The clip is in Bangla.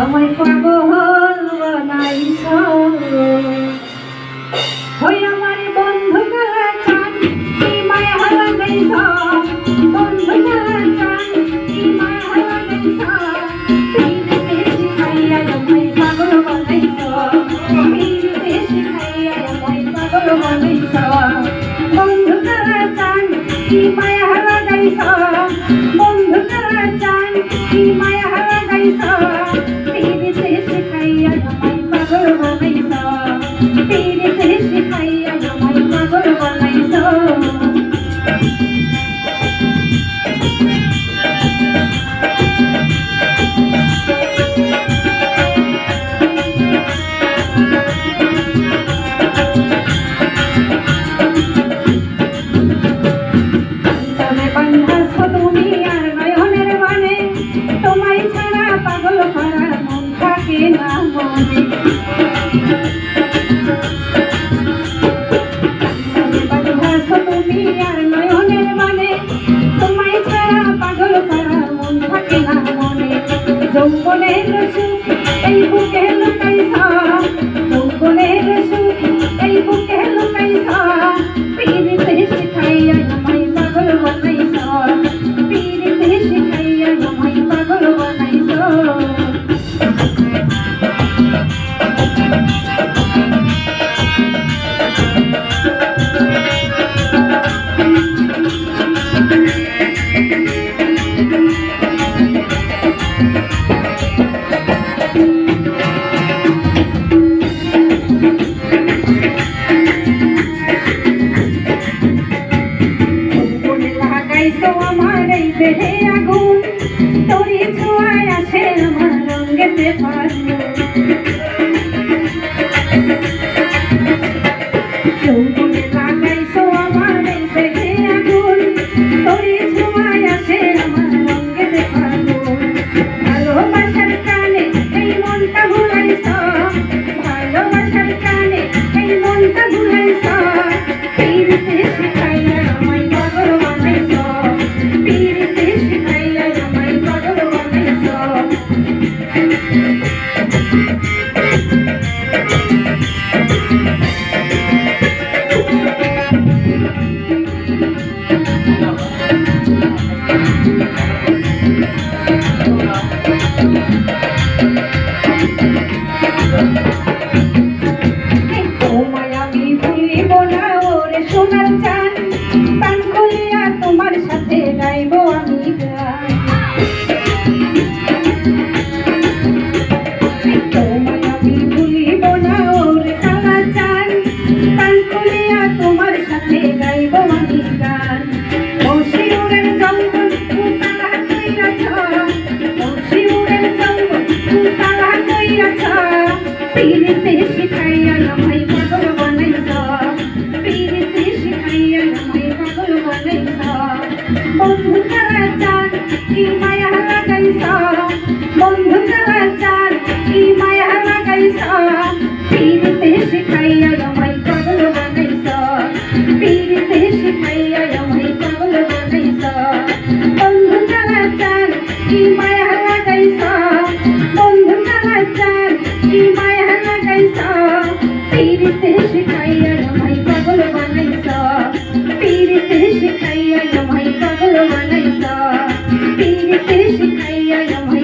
আমায় পাগল বানাইছ হই আমার বন্ধু গলা চান কি মায়া লাগাইছ বন্ধু গলা চান কি মায়া লাগাইছ পীরতে শিখাইয়া আমায় পাগল বানাইছ পীরতে শিখাইয়া আমায় পাগল বানাইছ বন্ধু গলা চান কি মায়া লাগাইছ বন্ধু গলা চান কি মায়া লাগাইছ পীরতে শিখাইয়া আমায় পাগল বানাইছ পীরতে শিখাইয়া আমায় পাগল বানাইছ তবে বান্ধাছ তুমি আর নয়নের বানে তোমায় ছাড়া পাগল করার মন থাকে না মনে বান্ধাছ তুমি আর নয়নের বানে তোমায় ছাড়া পাগল করার মন থাকে না মনে যৌবনের সুখ এই বুকে লুকাইছ যৌবনের সুখ এই বুকে লুকাইছ পীরতে শিখাইয়া আমায় পাগল বানাইছ পীরতে শিখাইয়া আমায় পাগল বানাইছ লাগাইছো আমার এই দেহে আগুন তোরে ছোঁয়ায় আসে আমার রঙেতে ফাগুন যৌবনে লাগাইছো আমার এই দেহে আগুন তোরে ছোঁয়ায় আসে আমার রঙেতে ফাগুন ভালোবাসার টানে এই মনটা ভুলাইছ ভালোবাসার টানে এই মনটা ভুলাইছ পীরতে শিখাইয়া আমায় পাগল বানাইছ পীরতে শিখাইয়া আমায় পাগল বানাইছ তোমায় আমি ভুলিব না ওরে সোনার চান প্রাণ খুলিয়া তোমার সাথে গাইব আমি গান তোমায় আমি ভুলিব না ওরে কালা চান প্রাণ খুলিয়া তোমার সাথে গাইব আমি গান শিউরের জঙ্গল তালা কইরাছ শিউরের জঙ্গল তালা কইরাছ পীরতে শিখাইয়া আমায় পাগল বানাইছ পীরতে শিখাইয়া আমায় পাগল বানাইছ বন্ধু কালা চান কি মায়া লাগাইছ বন্ধু কালা চান কি মায়া লাগাইছ পীরতে শিখাইয়া আমায় পাগল বানাইছ পীরতে শিখাইয়া আমায় পাগল বানাইছ বন্ধু কালা চান কি মায়া লাগাইছ বন্ধু কালা চান কি মায়া লাগাইছ পীরতে শিখাইয়া আমায় পাগল বানাইছ পীরতে শিখাইয়া আমায় পাগল বানাইছ পীরতে শিখাইয়া আমায়